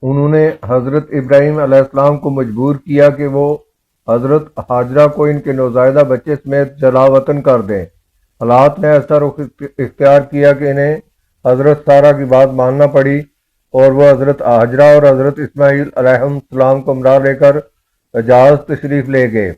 انہوں نے حضرت ابراہیم علیہ السلام کو مجبور کیا کہ وہ حضرت ہاجرہ کو ان کے نوزائیدہ بچے سمیت جلا وطن کر دیں۔ حالات نے ایسا رخ اختیار کیا کہ انہیں حضرت سارہ کی بات ماننا پڑی اور وہ حضرت ہاجرہ اور حضرت اسماعیل علیہ السلام کو ہمراہ لے کر حجاز تشریف لے گئے۔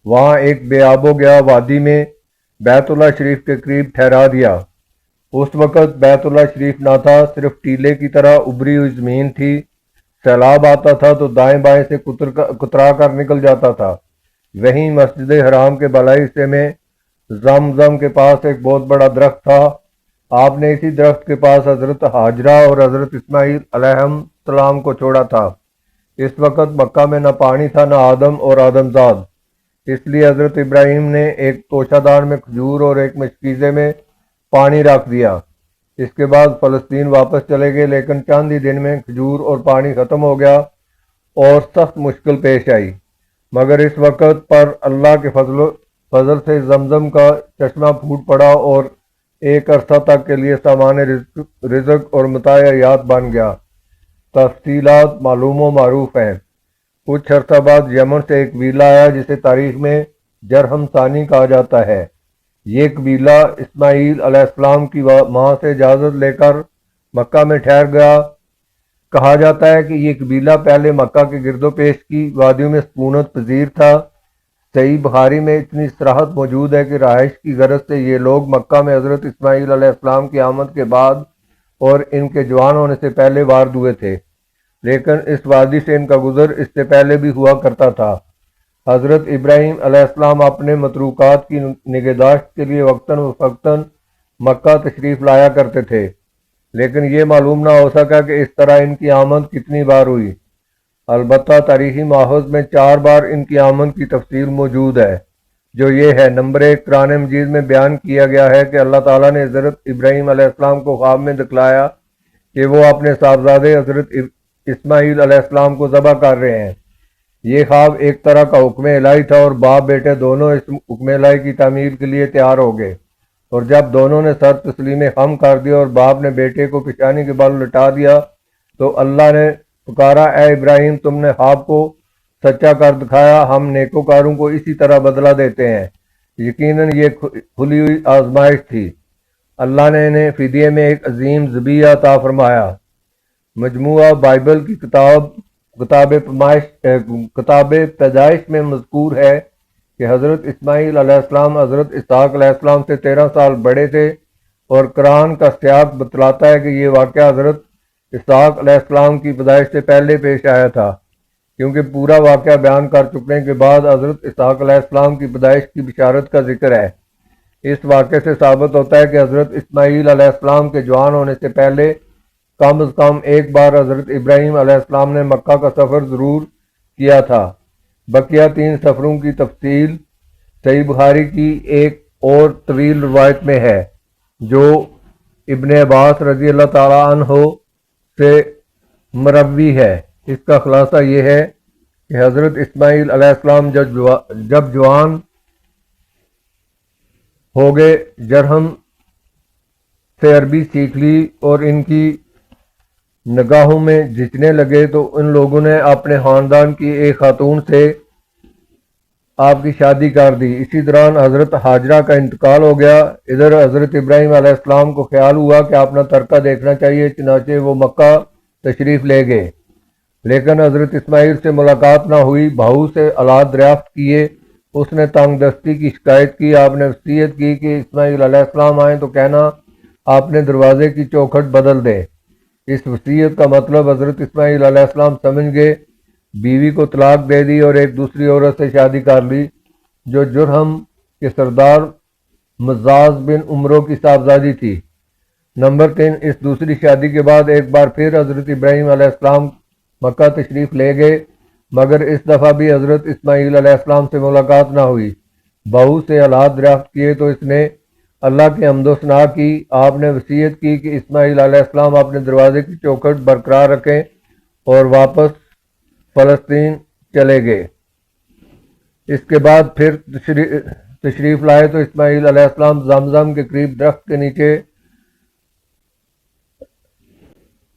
وہاں ایک بے آب و گیا وادی میں بیت اللہ شریف کے قریب ٹھہرا دیا۔ اس وقت بیت اللہ شریف نہ تھا، صرف ٹیلے کی طرح ابری ہوئی زمین تھی۔ سیلاب آتا تھا تو دائیں بائیں سے کترا کر نکل جاتا تھا۔ وہیں مسجد حرام کے بالائی حصے میں زمزم کے پاس ایک بہت بڑا درخت تھا۔ آپ نے اسی درخت کے پاس حضرت ہاجرہ اور حضرت اسماعیل علیہ السلام کو چھوڑا تھا۔ اس وقت مکہ میں نہ پانی تھا، نہ آدم اور آدم زاد، اس لیے حضرت ابراہیم نے ایک توشہ دان میں کھجور اور ایک مشکیزے میں پانی رکھ دیا۔ اس کے بعد فلسطین واپس چلے گئے، لیکن چند ہی دن میں کھجور اور پانی ختم ہو گیا اور سخت مشکل پیش آئی۔ مگر اس وقت پر اللہ کے فضل سے زمزم کا چشمہ پھوٹ پڑا اور ایک عرصہ تک کے لیے سامان رزق اور متاع حیات بن گیا۔ تفصیلات معلوم و معروف ہیں۔ کچھ عرصہ بعد یمن سے ایک قبیلہ آیا جسے تاریخ میں جرہم ثانی کہا جاتا ہے۔ یہ قبیلہ اسماعیل علیہ السلام کی ماں سے اجازت لے کر مکہ میں ٹھہر گیا۔ کہا جاتا ہے کہ یہ قبیلہ پہلے مکہ کے گرد و پیش کی وادیوں میں سکونت پذیر تھا۔ صحیح بخاری میں اتنی صراحت موجود ہے کہ رہائش کی غرض سے یہ لوگ مکہ میں حضرت اسماعیل علیہ السلام کی آمد کے بعد اور ان کے جوان ہونے سے پہلے وارد ہوئے تھے، لیکن اس وادی سے ان کا گزر اس سے پہلے بھی ہوا کرتا تھا۔ حضرت ابراہیم علیہ السلام اپنے متروکات کی نگہداشت کے لیے وقتاً فوقتاً مکہ تشریف لایا کرتے تھے، لیکن یہ معلوم نہ ہو سکا کہ اس طرح ان کی آمد کتنی بار ہوئی۔ البتہ تاریخی ماخذ میں 4 بار ان کی آمد کی تفصیل موجود ہے، جو یہ ہے: نمبر 1، قرآن مجید میں بیان کیا گیا ہے کہ اللہ تعالیٰ نے حضرت ابراہیم علیہ السلام کو خواب میں دکھلایا کہ وہ اپنے صاحبزادے حضرت اسماعیل علیہ السلام کو ذبح کر رہے ہیں۔ یہ خواب ایک طرح کا حکم الہی تھا اور باپ بیٹے دونوں اس حکم الہی کی تعمیل کے لیے تیار ہو گئے، اور جب دونوں نے سر تسلیم خم کر دیا اور باپ نے بیٹے کو پیشانی کے بل لٹا دیا تو اللہ نے پکارا: اے ابراہیم، تم نے خواب کو سچا کر دکھایا، ہم نیکوکاروں کو اسی طرح بدلہ دیتے ہیں۔ یقیناً یہ کھلی ہوئی آزمائش تھی۔ اللہ نے انہیں فدیے میں ایک عظیم ذبیحہ عطا فرمایا۔ مجموعہ بائبل کی کتاب پیدائش میں مذکور ہے کہ حضرت اسماعیل علیہ السلام حضرت اسحاق علیہ السلام سے 13 سال بڑے تھے، اور قرآن کا سیاق بتلاتا ہے کہ یہ واقعہ حضرت اسحاق علیہ السلام کی پیدائش سے پہلے پیش آیا تھا، کیونکہ پورا واقعہ بیان کر چکنے کے بعد حضرت اسحاق علیہ السلام کی پیدائش کی بشارت کا ذکر ہے۔ اس واقعے سے ثابت ہوتا ہے کہ حضرت اسماعیل علیہ السلام کے جوان ہونے سے پہلے کم از کم ایک بار حضرت ابراہیم علیہ السلام نے مکہ کا سفر ضرور کیا تھا۔ بقیہ 3 سفروں کی تفصیل صحیح بخاری کی ایک اور طویل روایت میں ہے، جو ابن عباس رضی اللہ تعالیٰ عنہ سے مروی ہے۔ اس کا خلاصہ یہ ہے کہ حضرت اسماعیل علیہ السلام جب جوان ہو گئے، جرہم سے عربی سیکھ لی اور ان کی نگاہوں میں جھنسنے لگے تو ان لوگوں نے اپنے خاندان کی ایک خاتون سے آپ کی شادی کر دی۔ اسی دوران حضرت ہاجرہ کا انتقال ہو گیا۔ ادھر حضرت ابراہیم علیہ السلام کو خیال ہوا کہ اپنا ترکہ دیکھنا چاہیے، چنانچہ وہ مکہ تشریف لے گئے، لیکن حضرت اسماعیل سے ملاقات نہ ہوئی۔ بہو سے اولاد دریافت کیے، اس نے تنگ دستی کی شکایت کی۔ آپ نے وصیت کی کہ اسماعیل علیہ السلام آئیں تو کہنا آپ نے دروازے کی چوکھٹ بدل دیں۔ اس وصیت کا مطلب حضرت اسماعیل علیہ السلام سمجھ گئے، بیوی کو طلاق دے دی اور ایک دوسری عورت سے شادی کر لی، جو جرہم کے سردار مزاز بن عمرو کی صاحبزادی تھی۔ نمبر 3، اس دوسری شادی کے بعد ایک بار پھر حضرت ابراہیم علیہ السلام مکہ تشریف لے گئے، مگر اس دفعہ بھی حضرت اسماعیل علیہ السلام سے ملاقات نہ ہوئی۔ بہو سے حالات دریافت کیے تو اس نے اللہ کی حمد و ثنا کی۔ آپ نے وصیت کی کہ اسماعیل علیہ السلام اپنے دروازے کی چوکھٹ برقرار رکھیں، اور واپس فلسطین چلے گئے۔ اس کے بعد پھر تشریف لائے تو اسماعیل علیہ السلام زمزم کے قریب درخت کے نیچے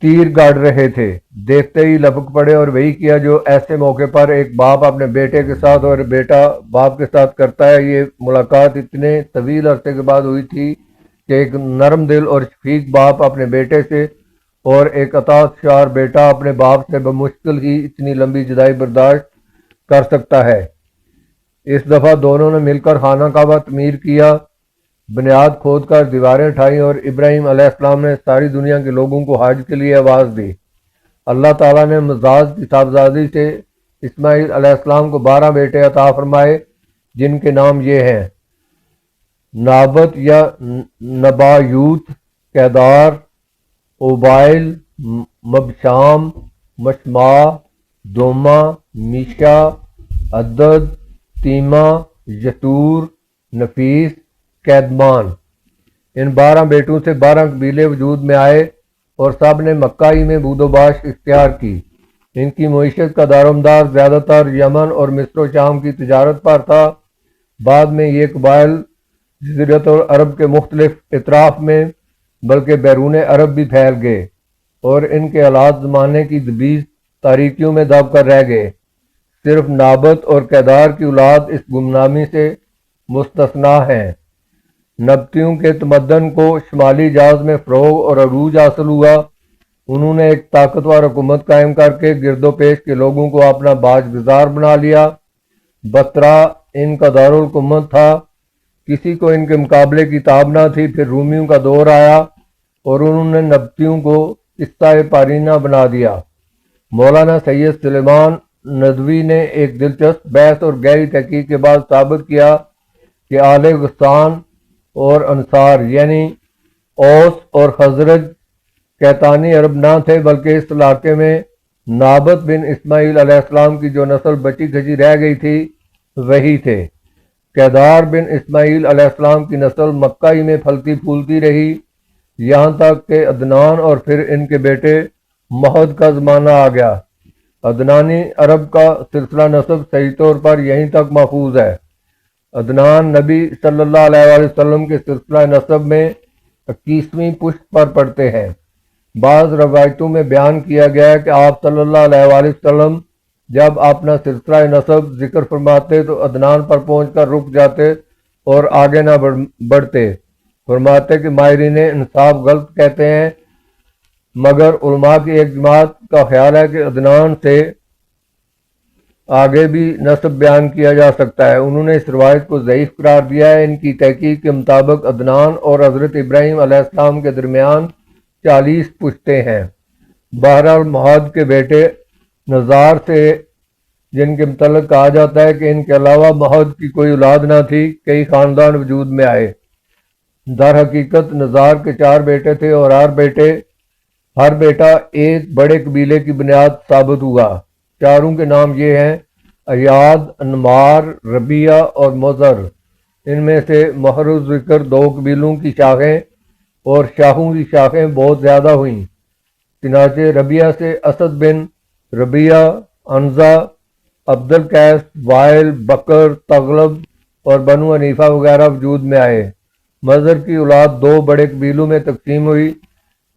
تیر گاڑ رہے تھے، دیکھتے ہی لپک پڑے اور وہی کیا جو ایسے موقع پر ایک باپ اپنے بیٹے کے ساتھ اور بیٹا باپ کے ساتھ کرتا ہے۔ یہ ملاقات اتنے طویل عرصے کے بعد ہوئی تھی کہ ایک نرم دل اور شفیق باپ اپنے بیٹے سے اور ایک اطاعت شار بیٹا اپنے باپ سے بمشکل ہی اتنی لمبی جدائی برداشت کر سکتا ہے۔ اس دفعہ دونوں نے مل کر خانہ کعبہ تعمیر کیا، بنیاد کھود کر دیواریں اٹھائیں اور ابراہیم علیہ السلام نے ساری دنیا کے لوگوں کو حج کے لیے آواز دی۔ اللہ تعالیٰ نے مزاج کی صاحبزادی سے اسماعیل علیہ السلام کو 12 بیٹے عطا فرمائے، جن کے نام یہ ہیں: نابت یا نبایوت، کیدار، اوبائل، مبشام، مشما، دوما، میشا، عدد، تیمہ، یتور، نفیس، کیدمان۔ ان 12 بیٹوں سے 12 قبیلے وجود میں آئے اور سب نے مکہ ہی میں بود و باش اختیار کی۔ ان کی معیشت کا دار و مدار زیادہ تر یمن اور مصر و شام کی تجارت پر تھا۔ بعد میں یہ قبائل جزیرت العرب کے مختلف اطراف میں بلکہ بیرون عرب بھی پھیل گئے اور ان کے حالات زمانے کی دبیز تاریکیوں میں دب کر رہ گئے۔ صرف نابت اور کیدار کی اولاد اس گمنامی سے مستثنا ہیں۔ نبتیوں کے تمدن کو شمالی جاز میں فروغ اور عروج حاصل ہوا۔ انہوں نے ایک طاقتور حکومت قائم کر کے گرد و پیش کے لوگوں کو اپنا باج گزار بنا لیا۔ بصرہ ان کا دارالحکومت تھا، کسی کو ان کے مقابلے کی تاب نہ تھی۔ پھر رومیوں کا دور آیا اور انہوں نے نبتیوں کو قصہ پارینہ بنا دیا۔ مولانا سید سلیمان ندوی نے ایک دلچسپ بحث اور گہری تحقیق کے بعد ثابت کیا کہ آل غسان اور انصار یعنی اوس اور خزرج کیتانی عرب نہ تھے، بلکہ اس علاقے میں نابت بن اسماعیل علیہ السلام کی جو نسل بچی کھچی رہ گئی تھی وہی تھے۔ کیدار بن اسماعیل علیہ السلام کی نسل مکہ ہی میں پھلتی پھولتی رہی، یہاں تک کہ عدنان اور پھر ان کے بیٹے مہد کا زمانہ آ گیا۔ عدنانی عرب کا سلسلہ نسب صحیح طور پر یہیں تک محفوظ ہے۔ عدنان نبی صلی اللہ علیہ وآلہ وسلم کے سلسلہ نسب میں 21ویں پشت پر پڑتے ہیں۔ بعض روایتوں میں بیان کیا گیا ہے کہ آپ صلی اللہ علیہ وآلہ وسلم جب اپنا سلسلہ نسب ذکر فرماتے تو عدنان پر پہنچ کر رک جاتے اور آگے نہ بڑھتے۔ فرماتے کہ ماہرین انصاف غلط کہتے ہیں، مگر علماء کی ایک جماعت کا خیال ہے کہ عدنان سے آگے بھی نسب بیان کیا جا سکتا ہے۔ انہوں نے اس روایت کو ضعیف قرار دیا ہے۔ ان کی تحقیق کے مطابق عدنان اور حضرت ابراہیم علیہ السلام کے درمیان 40 پشتیں ہیں۔ بہرحال مہد کے بیٹے نزار سے جن کے متعلق کہا جاتا ہے کہ ان کے علاوہ مہد کی کوئی اولاد نہ تھی، کئی خاندان وجود میں آئے۔ در حقیقت نزار کے 4 بیٹے تھے اور ہر بیٹا ایک بڑے قبیلے کی بنیاد ثابت ہوا۔ چاروں کے نام یہ ہیں: ایاد، انمار، ربیہ اور مضر۔ ان میں سے محرز ذکر 2 قبیلوں کی شاخیں اور شاخوں کی شاخیں بہت زیادہ ہوئیں۔ چنانچہ ربیہ سے اسد بن ربیہ، انزا، عبد القیس، وائل، بکر، تغلب اور بنو حنیفہ وغیرہ وجود میں آئے۔ مضر کی اولاد 2 بڑے قبیلوں میں تقسیم ہوئی: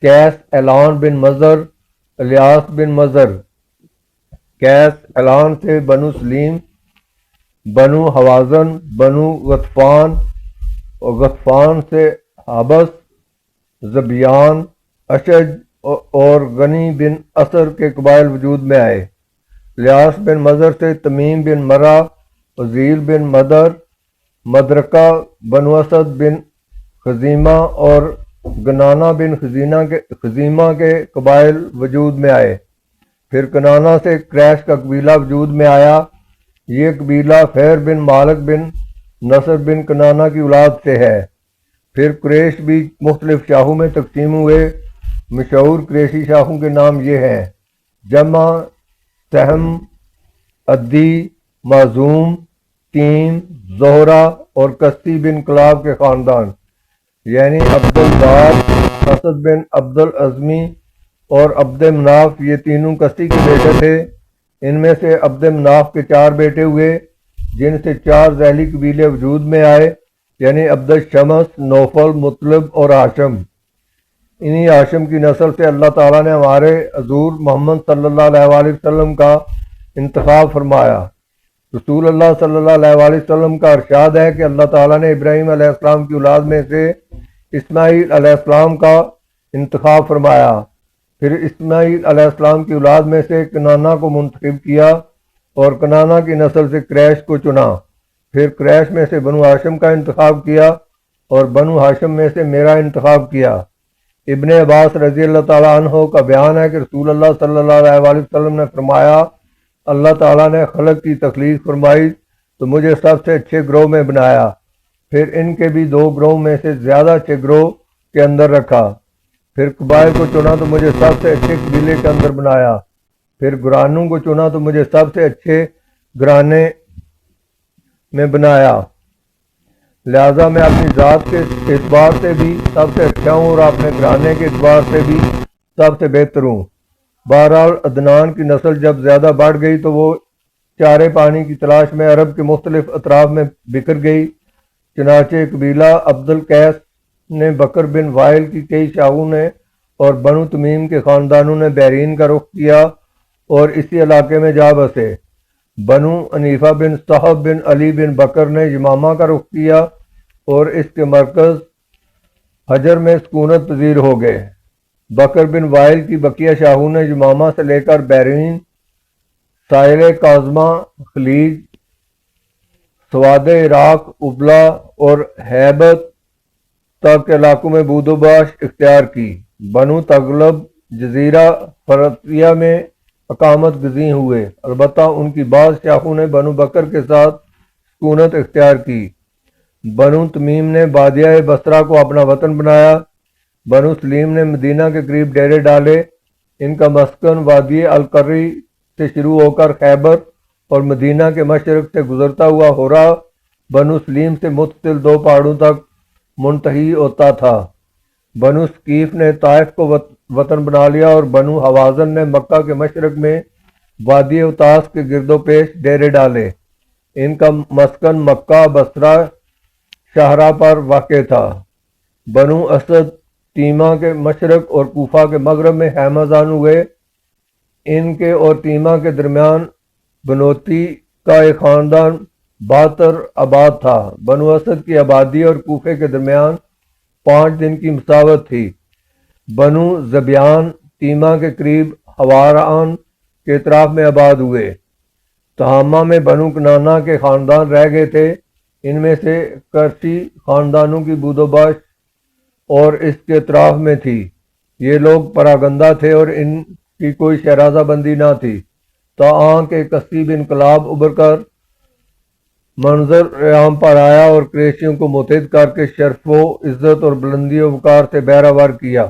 قیس اعلان بن مضر، الیاس بن مضر۔ قیس اعلان سے بنو سلیم، بنو حوازن، بنو غطفان اور غطفان سے حبس، زبیان، اشج اور غنی بن اثر کے قبائل وجود میں آئے۔ الیاس بن مضر سے تمیم بن مرہ، عزیل بن مدر، مدرکہ، بنو اسد بن خزیمہ اور گنانا بن خزیمہ کے قبائل وجود میں آئے۔ پھر کنانا سے قریش کا قبیلہ وجود میں آیا۔ یہ قبیلہ فہر بن مالک بن نصر بن کنانا کی اولاد سے ہے۔ پھر قریش بھی مختلف شاخوں میں تقسیم ہوئے۔ مشہور قریشی شاخوں کے نام یہ ہیں: جمع، سہم، عدی، معزوم، تیم، زہرہ اور کسی بن کلاب کے خاندان، یعنی عبد الدار، اسد بن عبد العزمی اور عبد مناف، یہ تینوں کسی کے بیٹے تھے۔ ان میں سے عبد مناف کے 4 بیٹے ہوئے، جن سے 4 ذیلی قبیلے وجود میں آئے، یعنی عبد الشمس، نوفل، مطلب اور ہاشم۔ انہی ہاشم کی نسل سے اللہ تعالیٰ نے ہمارے حضور محمد صلی اللہ علیہ وآلہ وسلم کا انتخاب فرمایا۔ رسول اللہ صلی اللہ علیہ وآلہ وسلم کا ارشاد ہے کہ اللہ تعالیٰ نے ابراہیم علیہ السلام کی اولاد میں سے اسماعیل علیہ السلام کا انتخاب فرمایا، پھر اسماعیل علیہ السلام کی اولاد میں سے کنانہ کو منتخب کیا اور کنانہ کی نسل سے قریش کو چنا، پھر قریش میں سے بنو ہاشم کا انتخاب کیا اور بنو ہاشم میں سے میرا انتخاب کیا۔ ابن عباس رضی اللہ تعالیٰ عنہ کا بیان ہے کہ رسول اللہ صلی اللہ علیہ وآلہ وسلم نے فرمایا، اللہ تعالیٰ نے خلق کی تخلیق فرمائی تو مجھے سب سے اچھے گروہ میں بنایا، پھر ان کے بھی 2 گروہ میں سے زیادہ اچھے گروہ کے اندر رکھا، پھر قبائل کو چنا تو مجھے سب سے اچھے قبیلے کے اندر بنایا، پھر گھرانوں کو چنا تو مجھے سب سے اچھے گھرانے میں بنایا، لہذا میں اپنی ذات کے اعتبار سے بھی سب سے اچھا ہوں اور اپنے گھرانے کے اعتبار سے بھی سب سے بہتر ہوں۔ بہرحال عدنان کی نسل جب زیادہ بڑھ گئی تو وہ چارے پانی کی تلاش میں عرب کے مختلف اطراف میں بکھر گئی، چنانچہ قبیلہ عبد القیس نے بکر بن وائل کی کئی شاہوں نے اور بنو تمیم کے خاندانوں نے بحرین کا رخ کیا اور اسی علاقے میں جا بسے۔ بنو حنیفہ بن صحب بن علی بن بکر نے یمامہ کا رخ کیا اور اس کے مرکز حجر میں سکونت پذیر ہو گئے۔ بکر بن وائل کی بقیہ شاہوں نے یمامہ سے لے کر بحرین، ساحل کاظمہ، خلیج، سواد عراق، ابلا اور ہیبت تک کے علاقوں میں بود و باش اختیار کی۔ بنو تغلب جزیرہ فرطیہ میں اقامت گزین ہوئے، البتہ ان کی بعض شاخوں نے بنو بکر کے ساتھ سکونت اختیار کی۔ بنو تمیم نے بادیہ بصرہ کو اپنا وطن بنایا۔ بنو سلیم نے مدینہ کے قریب ڈیرے ڈالے، ان کا مسکن وادی القری سے شروع ہو کر خیبر اور مدینہ کے مشرق سے گزرتا ہوا ہورا بنو سلیم سے متصل 2 پہاڑوں تک منتہی ہوتا تھا۔ بنو ثقیف نے طائف کو وطن بنا لیا اور بنو حوازن نے مکہ کے مشرق میں وادی اوتاس کے گرد و پیش ڈیرے ڈالے، ان کا مسکن مکہ، بصرہ، شاہراہ پر واقع تھا۔ بنو اسد تیمہ کے مشرق اور کوفہ کے مغرب میں خیمہ زن ہوئے، ان کے اور تیمہ کے درمیان بنوتی کا ایک خاندان 72 آباد تھا۔ بنو اسد کی آبادی اور کوفے کے درمیان 5 دن کی مسافت تھی۔ بنو زبیان تیمہ کے قریب حواران کے اطراف میں آباد ہوئے۔ تہامہ میں بنو کنانہ کے خاندان رہ گئے تھے، ان میں سے کرسی خاندانوں کی بود و باش اور اس کے اطراف میں تھی، یہ لوگ پراگندہ تھے اور ان کی کوئی شہرازہ بندی نہ تھی، تاہاں کہ کثیب انقلاب ابھر کر منظر عام پر آیا اور قریشیوں کو متحد کر کے شرف و عزت اور بلندی و وقار سے بہرہ ور کیا۔